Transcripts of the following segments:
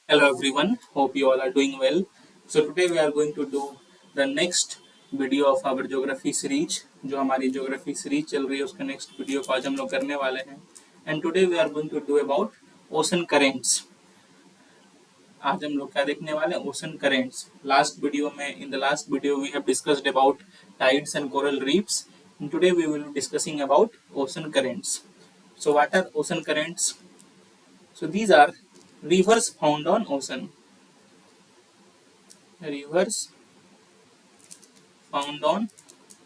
Hello everyone, hope you all are doing well. So today we are going to do the next video of our geography series. जो हमारी geography series चल रही है उसका next video को आज हम लोग करने वाले हैं. And today we are going to do about ocean currents. आज हम लोग क्या देखने वाले हैं? Ocean currents. In the last video we have discussed about tides and coral reefs. And today we will be discussing about ocean currents. So what are ocean currents? So these are rivers found on ocean. Rivers found on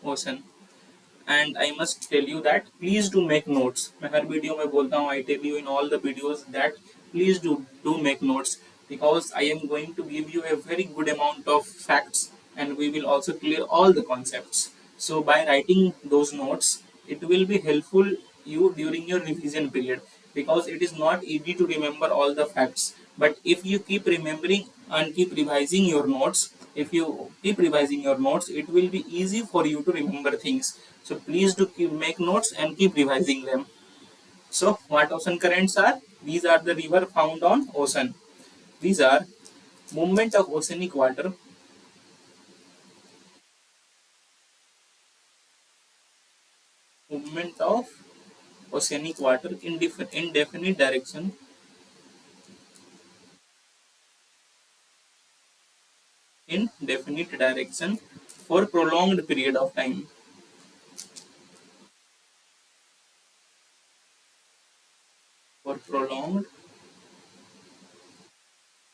ocean. And I must tell you that please do make notes. मैं हर video में बोलता हूँ, I tell you in all the videos that please do make notes, because I am going to give you a very good amount of facts and we will also clear all the concepts. So by writing those notes, it will be helpful you during your revision period, because it is not easy to remember all the facts. But if you keep remembering and keep revising your notes, it will be easy for you to remember things. So please do make notes and keep revising them. So what ocean currents are? These are the river found on ocean. These are movement of oceanic water, movement of oceanic water in indefinite direction, for prolonged period of time. For prolonged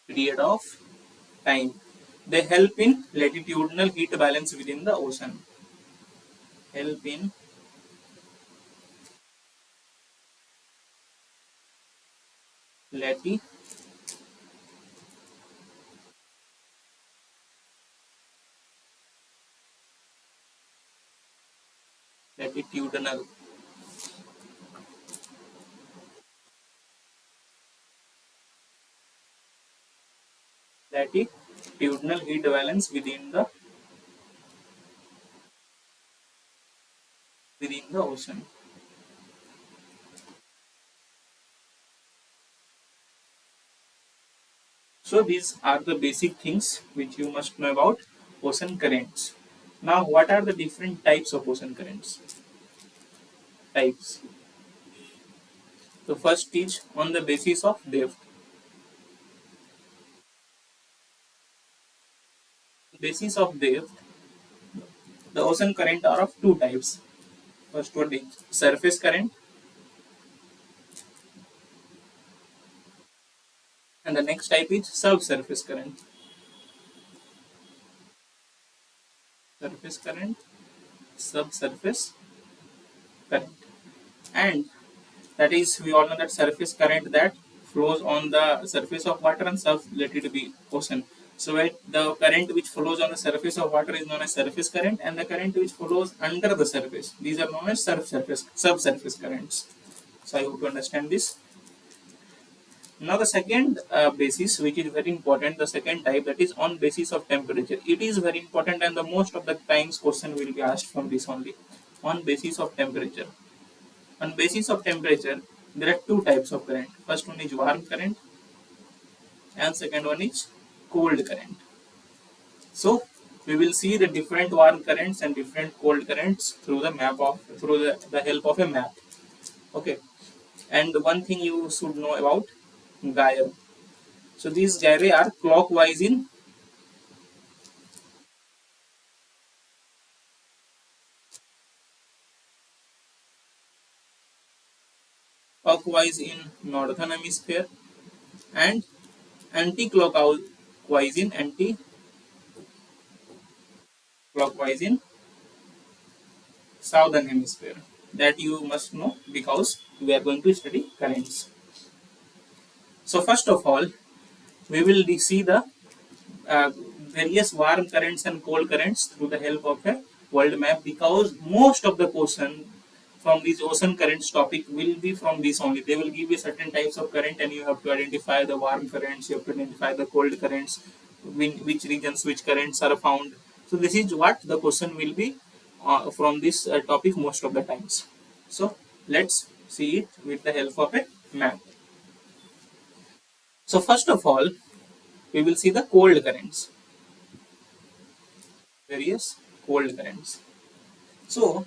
period of time. They help in latitudinal heat balance within the ocean. Help in latitudinal latitudinal heat balance within the ocean. So these are the basic things which you must know about ocean currents. Now, what are the different types of ocean currents? Types. The first is on the basis of depth. Basis of depth, the ocean current are of two types. First one is surface current, and the next type is subsurface current. Surface current, subsurface current. And that is, we all know that surface current that flows on the surface of water and serves let it be ocean. So the current which flows on the surface of water is known as surface current, and the current which flows under the surface, these are known as subsurface currents. So I hope you understand this. Now the second basis, which is very important, the second type, that is on basis of temperature. It is very important, and the most of the times question will be asked from this only. On basis of temperature. On basis of temperature, there are two types of current. First one is warm current, and second one is cold current. So we will see the different warm currents and different cold currents through the help of a map. Okay. And one thing you should know about gyre. So these gyre are clockwise in northern hemisphere, and anti-clockwise in southern hemisphere. That you must know, because we are going to study currents. So first of all, we will see the uh, various warm currents and cold currents through the help of a world map, because most of the question from these ocean currents topic will be from this only. They will give you certain types of current, and you have to identify the warm currents, you have to identify the cold currents, which regions which currents are found. So this is what the question will be from this topic most of the times. So let's see it with the help of a map. So first of all, we will see the cold currents, various cold currents. So,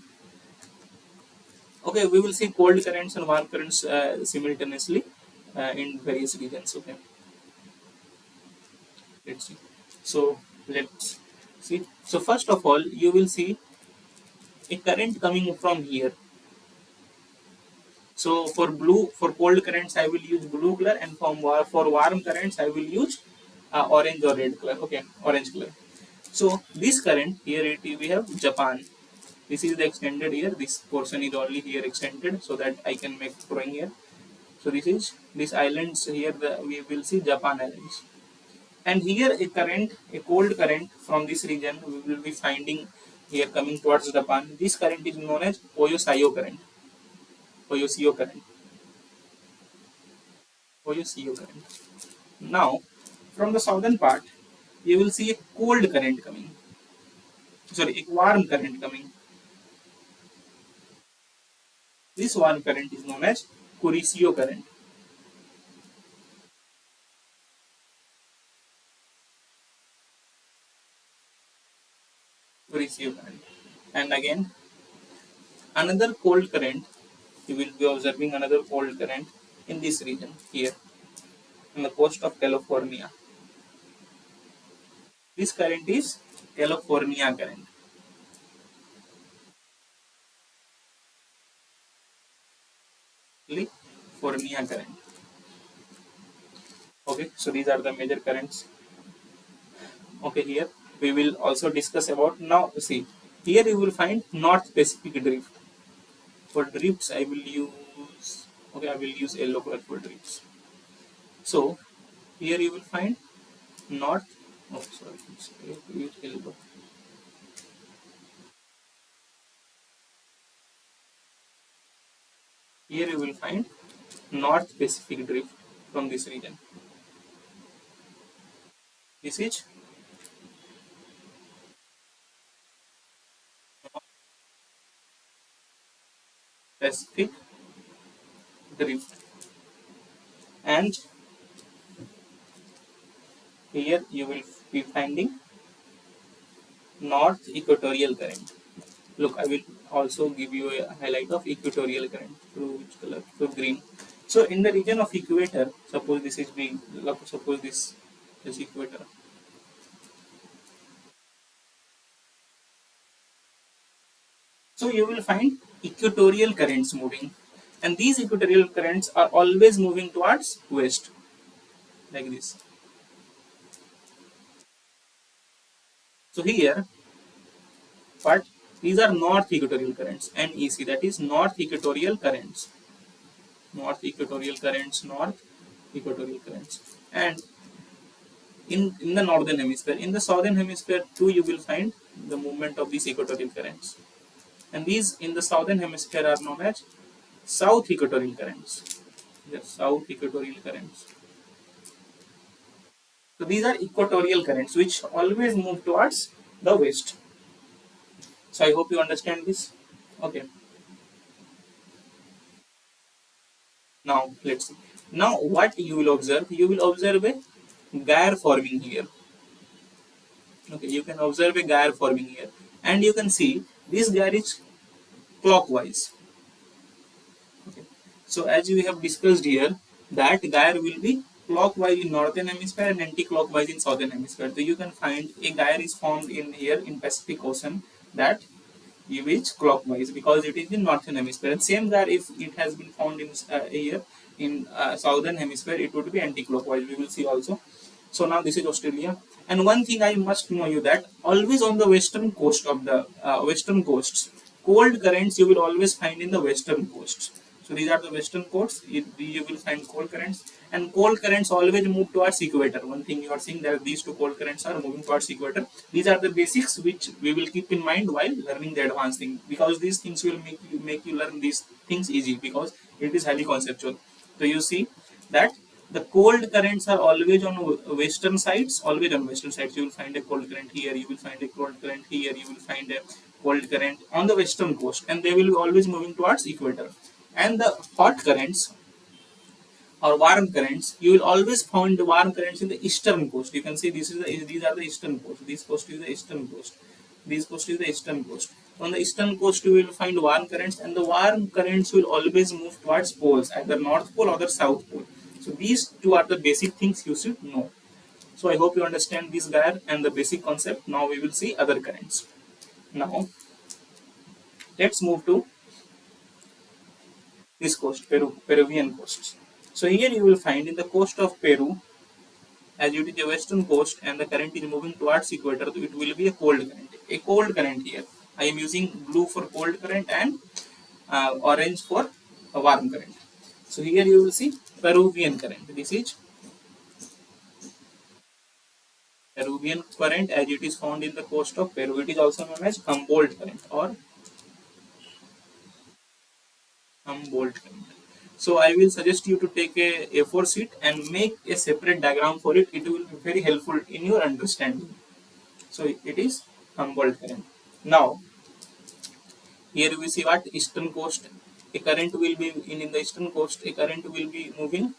okay, we will see cold currents and warm currents simultaneously in various regions. Okay, let's see. So, let's see. So, first of all, you will see a current coming from here. So, for cold currents, I will use blue color, and for warm currents, I will use orange or red color. Okay, orange color. So, this current here, we have Japan. This is the extended here. This portion is only here extended, so that I can make drawing here. So this is these islands here. We will see Japan Islands, and here a cold current from this region we will be finding here coming towards Japan. This current is known as Oyosio current. Oyosio current. Oyosio current. Now, from the southern part, you will see a cold current coming. Sorry, a warm current coming. This warm current is known as Kurisio current. Kurisio current. And again, another cold current, you will be observing another cold current in this region here on the coast of California. This current is California current. California current. Okay, so these are the major currents. Okay, here we will also discuss about now. See, here you will find North Pacific drift. For drifts, I will use I will use yellow color for drifts. So here you will find North. Oh, sorry, I have to use yellow. Here you will find North Pacific drift from this region. This is Pacific drift, and here you will be finding North Equatorial current. Look, I will also give you a highlight of equatorial current through which color? Through green. So in the region of equator, suppose this is being, suppose this is equator. So you will find equatorial currents moving, and these equatorial currents are always moving towards west, like this. So here, but these are north equatorial currents, NEC, that is north equatorial currents. North equatorial currents, north equatorial currents. And in the northern hemisphere, in the southern hemisphere too, you will find the movement of these equatorial currents. And these in the southern hemisphere are known as south equatorial currents. Yes, south equatorial currents. So these are equatorial currents which always move towards the west. So I hope you understand this. Okay. Now let's see. Now what you will observe? You will observe a gyre forming here. Okay, you can observe a gyre forming here, and you can see this gyre is clockwise. Okay. So as we have discussed here, that gyre will be clockwise in northern hemisphere and anti-clockwise in southern hemisphere. So you can find a gyre is formed in here in Pacific Ocean that is clockwise because it is in northern hemisphere. And same gyre, if it has been found in here in southern hemisphere, it would be anti-clockwise. We will see also. So now this is Australia. And one thing I must know you that always on the western coast of the western coasts, cold currents you will always find in the western coasts. So these are the western coasts. You will find cold currents, and cold currents always move towards equator. One thing you are seeing that these two cold currents are moving towards equator. These are the basics which we will keep in mind while learning the advanced thing, because these things will make you learn these things easy because it is highly conceptual. So you see that the cold currents are always on western sides. Always on western sides, you will find a cold current here. You will find a cold current here. You will find a cold current on the western coast, and they will be always moving towards equator. And the hot currents or warm currents, you will always find the warm currents in the eastern coast. You can see these are the eastern coast. This coast is the eastern coast. This coast is the eastern coast. On the eastern coast, you will find warm currents, and the warm currents will always move towards poles, either north pole or the south pole. So these two are the basic things you should know. So I hope you understand this guy and the basic concept. Now we will see other currents. Now let's move to this coast, Peruvian coast. So here you will find in the coast of Peru, as it is a western coast and the current is moving towards equator, it will be a cold current. A cold current here. I am using blue for cold current and orange for a warm current. So here you will see Peruvian current. This is Peruvian current as it is found in the coast of Peru. It is also known as Humboldt current or Humboldt current. So I will suggest you to take a A4 sheet and make a separate diagram for it. It will be very helpful in your understanding. So it is Humboldt current. Now here we see what eastern coast. A current will be in the eastern coast. A current will be moving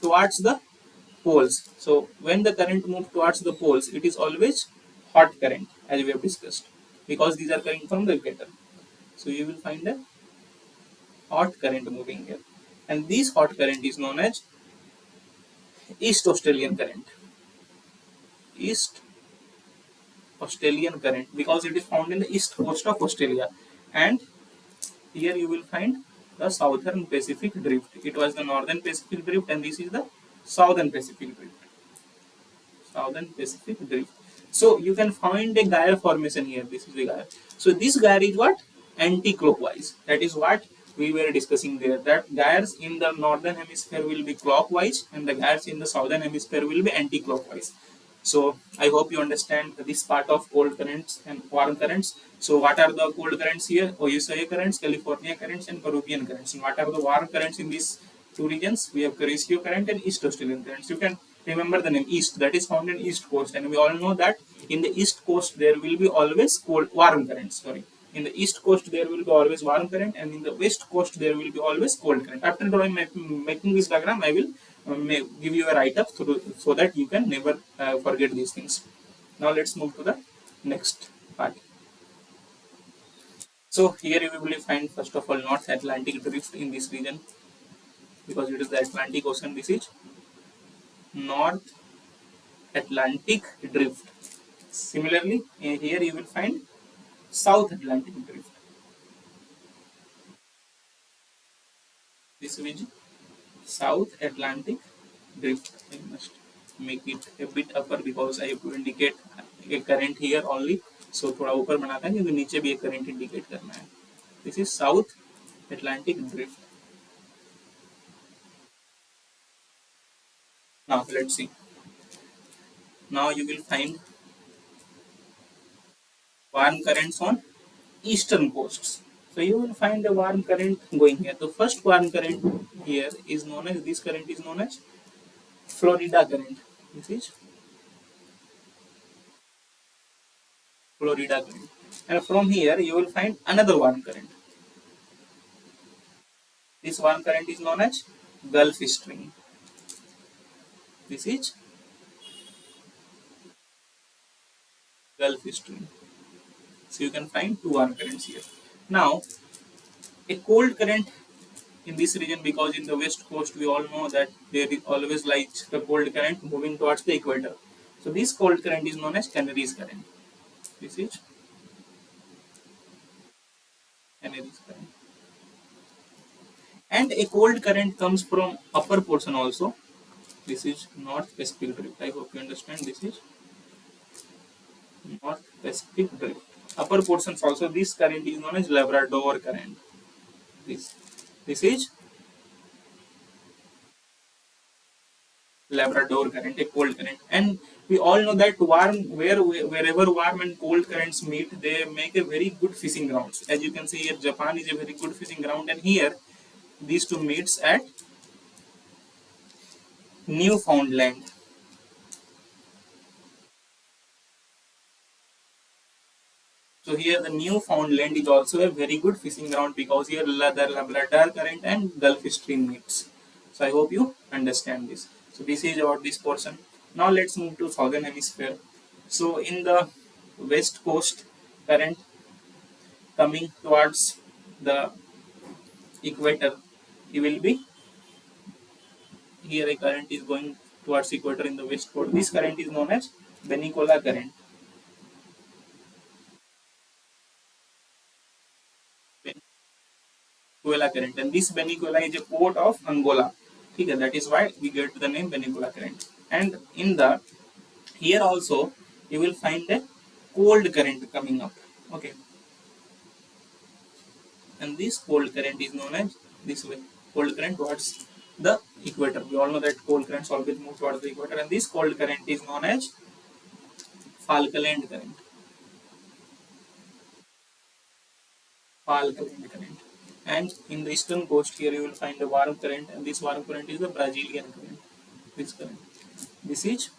towards the poles. So when the current moves towards the poles, it is always hot current, as we have discussed, because these are coming from the equator. So you will find a hot current moving here, and this hot current is known as East Australian current. East Australian current, because it is found in the east coast of Australia, and here you will find the Southern Pacific Drift. It was the Northern Pacific Drift, and this is the Southern Pacific Drift. Southern Pacific Drift. So you can find a gyre formation here. This is the gyre. So this gyre is what? Anti-clockwise. That is what we were discussing there. That gyres in the northern hemisphere will be clockwise, and the gyres in the southern hemisphere will be anti-clockwise. So I hope you understand this part of cold currents and warm currents. So what are the cold currents here? USA currents, California currents, and Peruvian currents. And what are the warm currents in these two regions? We have Cariccio current and East Australian currents. You can remember the name East, that is found in East Coast, and we all know that in the East Coast there will be always warm currents. Sorry, in the East Coast there will be always warm current, and in the West Coast there will be always cold current. After making this diagram, I will give you a write-up so that you can never forget these things. Now let's move to the next part. So here you will find first of all North Atlantic Drift in this region, because it is the Atlantic Ocean. This is North Atlantic Drift. Similarly, here you will find South Atlantic Drift. This is South Atlantic Drift. I must make it a bit upper because I have to indicate a current here only. So थोड़ा ऊपर बनाता है क्योंकि नीचे भी एक current indicate करना है. This is South Atlantic Drift. Now let's see. Now you will find warm currents on eastern coasts. So you will find a warm current going here. The first warm current here is known as, this current is known as Florida current. This is Florida current. And from here you will find another warm current. This warm current is known as Gulf Stream. This is Gulf Stream. So you can find two warm currents here. Now, a cold current in this region, because in the west coast we all know that there is always like the cold current moving towards the equator. So this cold current is known as Canaries current. This is Canaries current. And a cold current comes from upper portion also. This is North Pacific Drift. I hope you understand. This is North Pacific Drift. Upper portions also, this current is known as Labrador current. This is Labrador current, a cold current. And we all know that wherever warm and cold currents meet, they make a very good fishing grounds. As you can see here, Japan is a very good fishing ground, and here these two meets at Newfoundland. So here the Newfoundland is also a very good fishing ground, because here the Labrador current and Gulf Stream meets. So I hope you understand this. So this is about this portion. Now let's move to southern hemisphere. So in the west coast current coming towards the equator, it will be here a current is going towards equator in the west coast. This current is known as Benicola current. Benicola current, and this Benicola is a port of Angola. Okay, that is why we get the name Benicola current. And in the here also you will find a cold current coming up. Okay, and this cold current is known as this way, cold current towards the equator. We all know that cold currents always move towards the equator, and this cold current is known as Falkland current. Falkland current. And in the eastern coast here you will find a warm current, and this warm current is the Brazilian current. This current. This is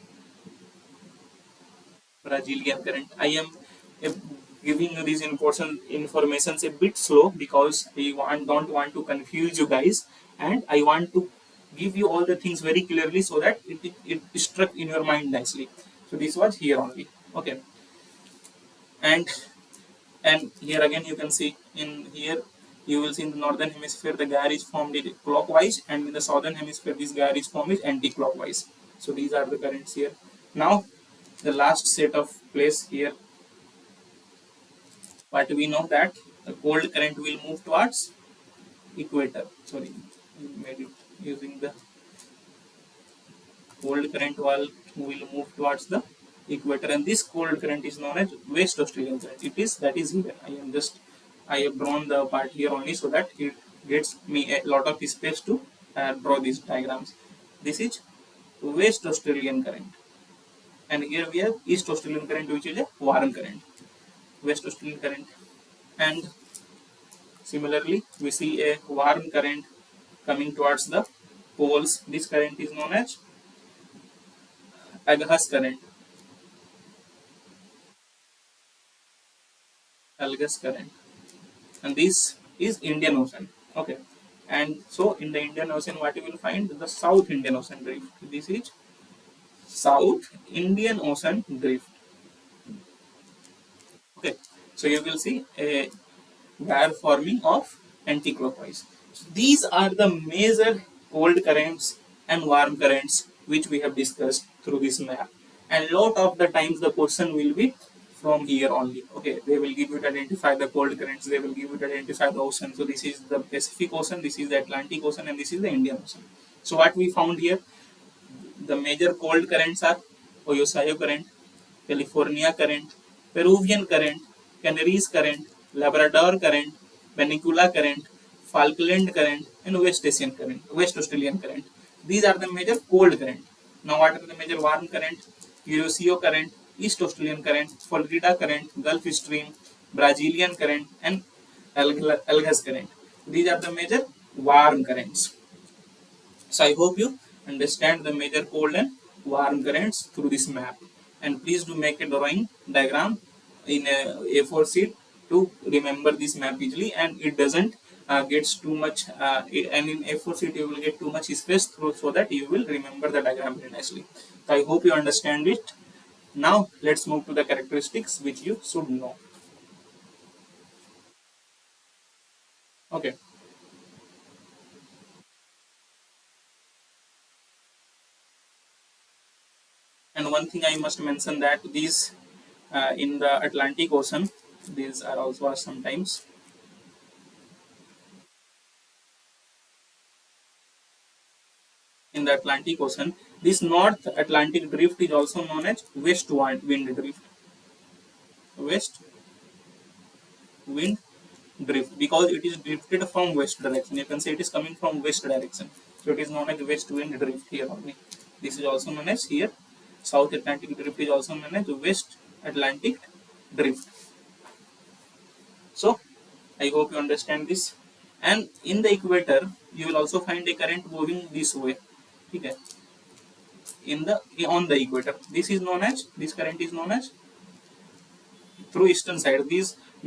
Brazilian current. I am uh, giving you these important informations a bit slow because don't want to confuse you guys, and I want to give you all the things very clearly so that it struck in your mind nicely. So this was here only. Okay, and here again you can see in here you will see in the northern hemisphere the gyre is formed clockwise, and in the southern hemisphere this gyre is formed anti-clockwise. So these are the currents here. Now the last set of place here, but we know that the cold current will move towards equator. Sorry, we made it using the cold current will move towards the equator, and this cold current is known as West Australian current. It is that is here. I have drawn the part here only so that it gets me a lot of space to draw these diagrams. This is West Australian current, and here we have East Australian current, which is a warm current. West Australian current, and similarly we see a warm current coming towards the poles. This current is known as Aghas current. Algus current, and this is Indian Ocean. Okay, and so in the Indian Ocean, what you will find, the South Indian Ocean drift. This is South Indian Ocean drift. Okay, so you will see a gyre forming of anti-clockwise. So these are the major cold currents and warm currents which we have discussed through this map. And lot of the times the question will be from here only. Okay, they will give you to identify the cold currents, they will give you to identify the ocean. So this is the Pacific Ocean, this is the Atlantic Ocean, and this is the Indian Ocean. So what we found here, the major cold currents are Ohio current, California current, Peruvian current, Canaries current, Labrador current, Peninsula current, Falkland current, and West Australian current. These are the major cold current. Now, what are the major warm current? Eurasio current, East Australian current, Florida current, Gulf Stream, Brazilian current, and Algas current. These are the major warm currents. So I hope you understand the major cold and warm currents through this map. And please do make a drawing diagram in a A4 sheet to remember this map easily, and it doesn't gets too much and in A4 sheet you will get too much space through, so that you will remember the diagram very nicely. So I hope you understand it. Now let's move to the characteristics which you should know. Okay. And one thing I must mention, that these in the Atlantic Ocean, these are also sometimes in the Atlantic Ocean, this North Atlantic drift is also known as west wind drift. West wind drift, because it is drifted from west direction. You can say it is coming from west direction. So it is known as west wind drift here only. This is also known as here South Atlantic drift is also known as West Atlantic drift. So I hope you understand this. And in the equator, you will also find a current moving this way. Okay. In the on the equator, this current is known as through eastern side.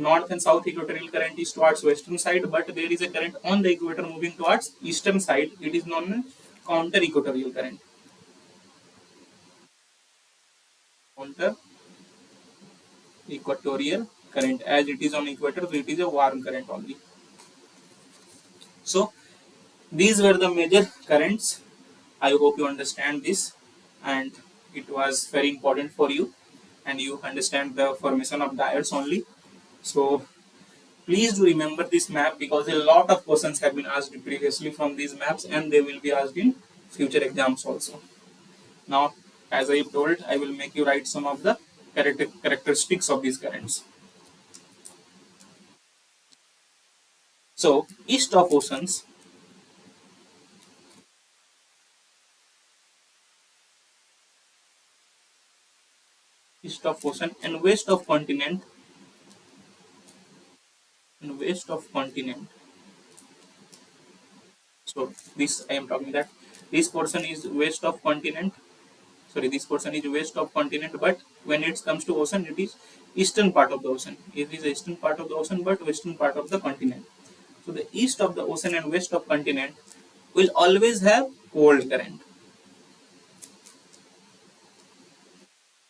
north and south equatorial current is towards western side, but there is a current on the equator moving towards eastern side. It is known as counter equatorial current. Counter equatorial current, as it is on equator, so it is a warm current only. So these were the major currents. I hope you understand this, and it was very important for you, and you understand the formation of diodes only. So please do remember this map, because a lot of questions have been asked previously from these maps, and they will be asked in future exams also. Now, as I told, I will make you write some of the characteristics of these currents. So, east of ocean and west of continent. So this I am talking that this portion is west of continent. Sorry, this portion is west of continent, but when it comes to ocean, it is eastern part of the ocean. It is the eastern part of the ocean, but western part of the continent. So the east of the ocean and west of continent will always have cold current.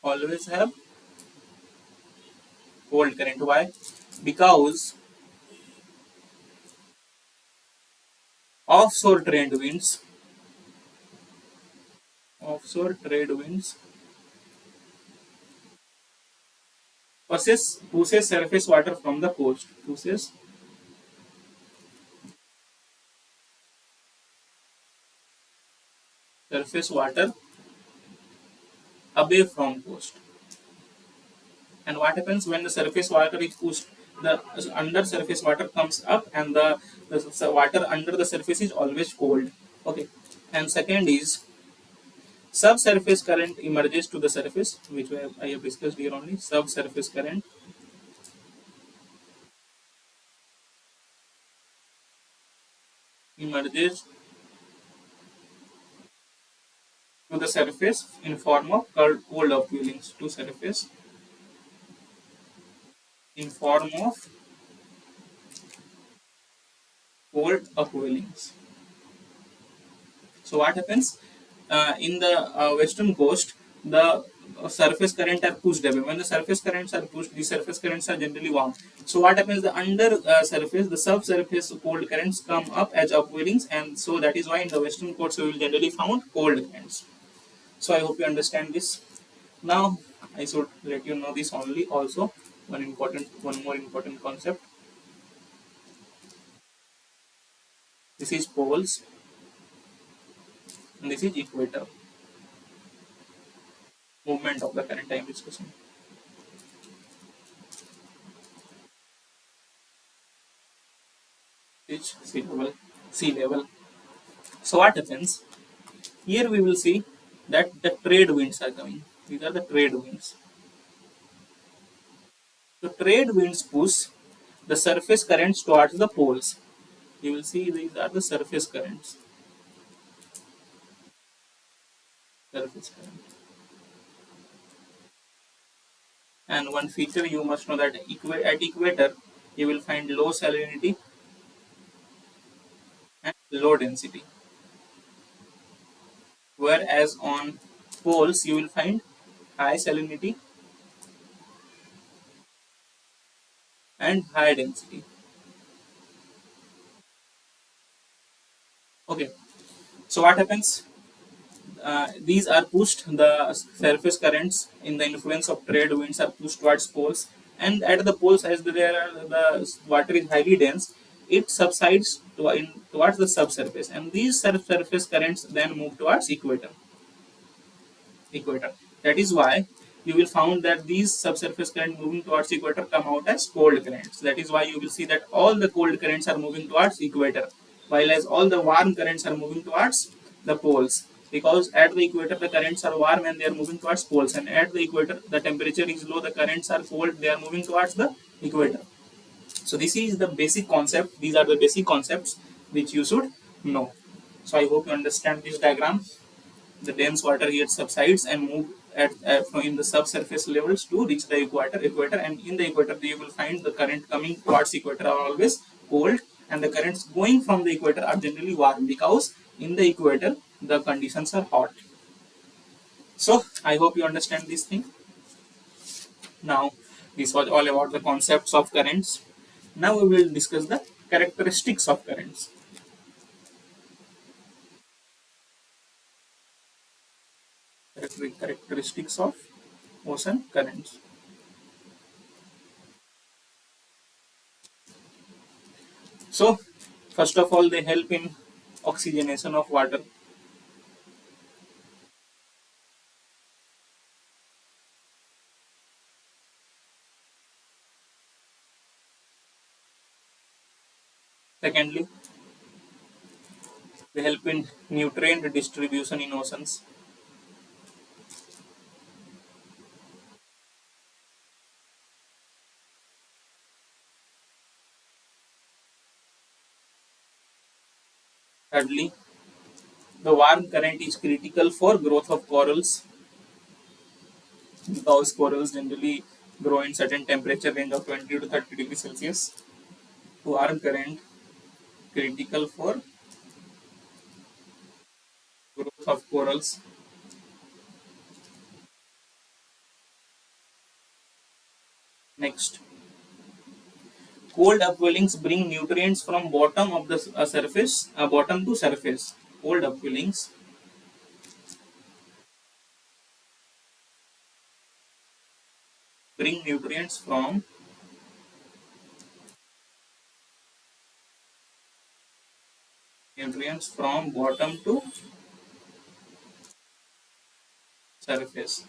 Always have cold current. Why? Because offshore trade winds, offshore trade winds pushes surface water from the coast. Pushes surface water away from coast. And what happens when the surface water is pushed? The under surface water comes up, and the water under the surface is always cold. Okay. And second is subsurface current emerges to the surface, which I have discussed here only. Subsurface current emerges to the surface in form of cold upwellings to surface in form of cold upwellings. So what happens in the western coast? The surface current are pushed away. When the surface currents are pushed, the surface currents are generally warm. So what happens? The under surface, the subsurface cold currents come up as upwellings, and so that is why in the western coast we will generally found cold currents. So I hope you understand this. Now I should let you know this only. Also, one more important concept. This is poles, and this is equator. Movement of the current I am discussing. Is sea level. Sea level. So what happens? Here we will see that the trade winds are coming. These are the trade winds. So trade winds push the surface currents towards the poles. You will see these are the surface currents. Surface current. And one feature you must know that at equator you will find low salinity and low density. Whereas on poles you will find high salinity and high density. Okay, so what happens? These are pushed, the surface currents in the influence of trade winds are pushed towards poles, and at the poles, as the water is highly dense, it subsides towards the subsurface, and these surface currents then move towards equator. That is why you will find that these subsurface currents moving towards equator come out as cold currents. That is why you will see that all the cold currents are moving towards equator, while as all the warm currents are moving towards the poles. Because at the equator the currents are warm and they are moving towards poles, and at the equator the temperature is low, the currents are cold, they are moving towards the equator. So this is the basic concept. These are the basic concepts which you should know. So I hope you understand this diagram. The dense water here subsides and move in the subsurface levels to reach the equator, and in the equator you will find the current coming towards equator are always cold, and the currents going from the equator are generally warm, because in the equator the conditions are hot. So I hope you understand this thing. Now this was all about the concepts of currents. Now we will discuss the characteristics of currents. Characteristics of ocean currents. So first of all, they help in oxygenation of water. Secondly, they help in nutrient distribution in oceans. Thirdly, the warm current is critical for growth of corals, because corals generally grow in certain temperature range of 20 to 30 degrees Celsius. Warm current critical for growth of corals. Next, cold upwellings bring nutrients from bottom of the surface, bottom to surface. Cold upwellings bring nutrients from bottom to surface,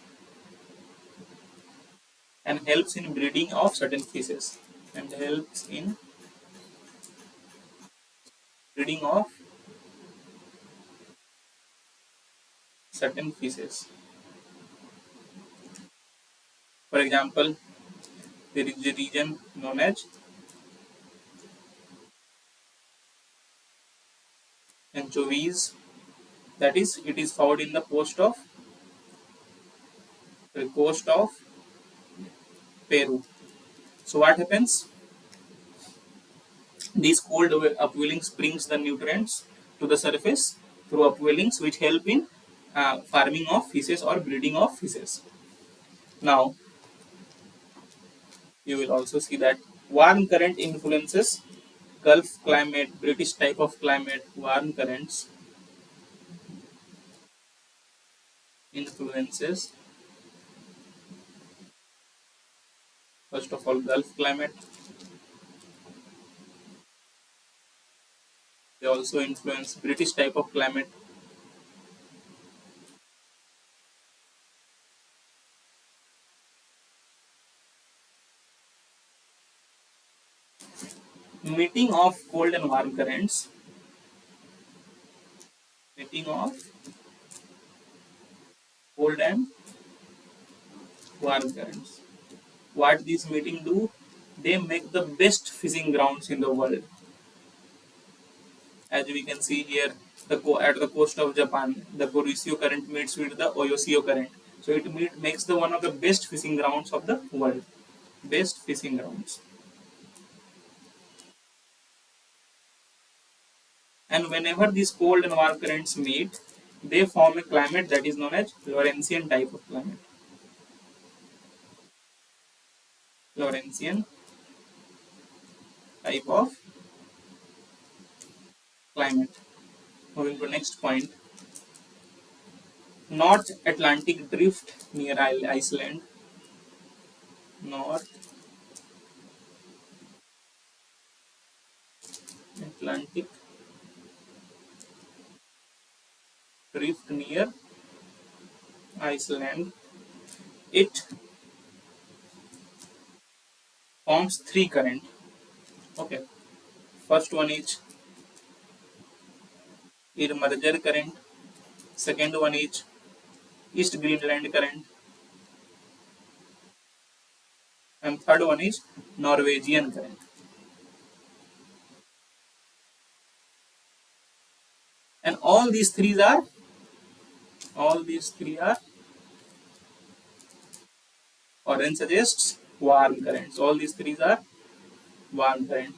and helps in breeding of certain fishes, and helps in breeding of certain fishes. For example, there is a region known as anchovies, that is, it is found in the coast of Peru. So what happens? These cold upwellings brings the nutrients to the surface through upwellings, which help in farming of fishes or breeding of fishes. Now you will also see that warm current influences Gulf climate, British type of climate. Warm currents influences, first of all, Gulf climate. They also influence British type of climate. Meeting of cold and warm currents. Meeting of cold and warm currents. What these meeting do? They make the best fishing grounds in the world. As we can see here, at the coast of Japan, the Kuroshio current meets with the Oyashio current. So it makes the one of the best fishing grounds of the world. Best fishing grounds. And whenever these cold and warm currents meet, they form a climate that is known as Lorentzian type of climate. Lorentzian type of climate. Moving to next point. North Atlantic drift near Iceland. North Atlantic drift near Iceland. It forms three current. Okay. First one is Merger current. Second one is East Greenland current. And third one is Norwegian current. And all these three are Orange suggests warm currents. All these three are warm current.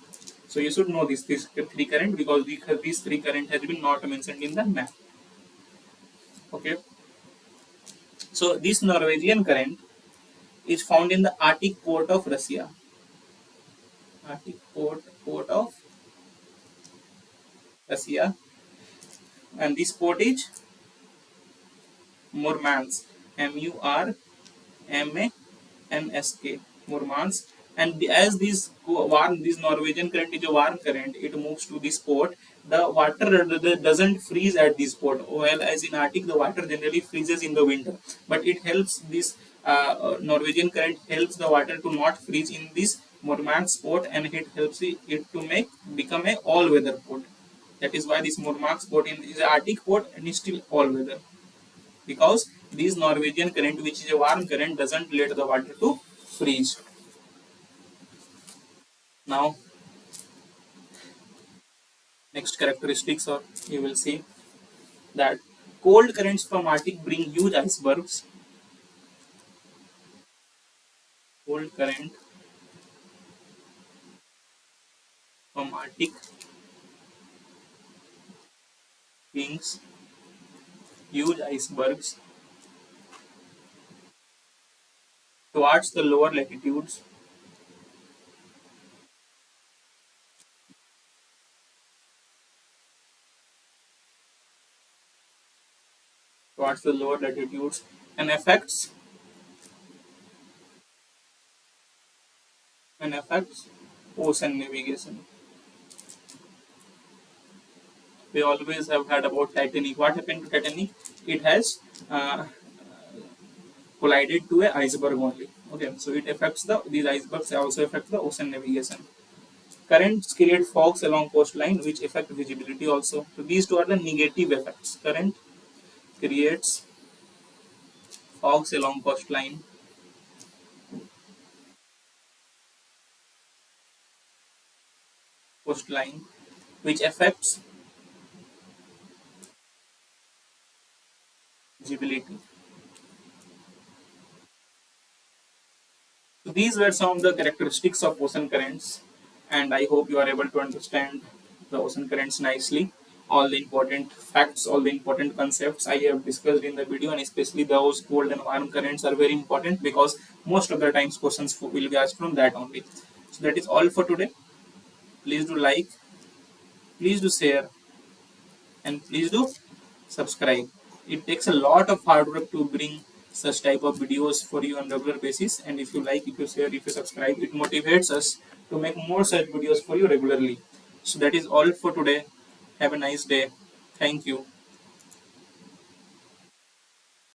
So you should know these three current because these three current has been not mentioned in the map. Okay. So this Norwegian current is found in the Arctic port of Russia. Arctic port of Russia, and this port is Murmansk. Murmansk. Murmansk. And as this Norwegian current is a warm current, it moves to this port. The water doesn't freeze at this port. Well, as in Arctic, the water generally freezes in the winter, but it helps this Norwegian current helps the water to not freeze in this Murmansk port, and it helps it to become a all-weather port. That is why this Murmansk port is an Arctic port and is still all-weather, because this Norwegian current, which is a warm current, doesn't let the water to freeze. Now, next characteristics, or you will see that cold currents from Arctic bring huge icebergs. Cold current from Arctic brings huge icebergs towards the lower latitudes. Towards the lower latitudes and affects ocean navigation. We always have heard about Titanic. What happened to Titanic? It has collided to a iceberg only. Okay, so it affects these icebergs also affect the ocean navigation. Currents create fogs along coastline, which affect visibility also. So these two are the negative effects. Current creates fogs along coastline, which affects visibility. So these were some of the characteristics of ocean currents, and I hope you are able to understand the ocean currents nicely. All the important facts, all the important concepts I have discussed in the video, and especially those cold and warm currents are very important because most of the times questions will be asked from that only. So that is all for today. Please do like, please do share, and please do subscribe. It takes a lot of hard work to bring such type of videos for you on regular basis, and if you like, if you share, if you subscribe, it motivates us to make more such videos for you regularly. So that is all for today. Have a nice day. Thank you.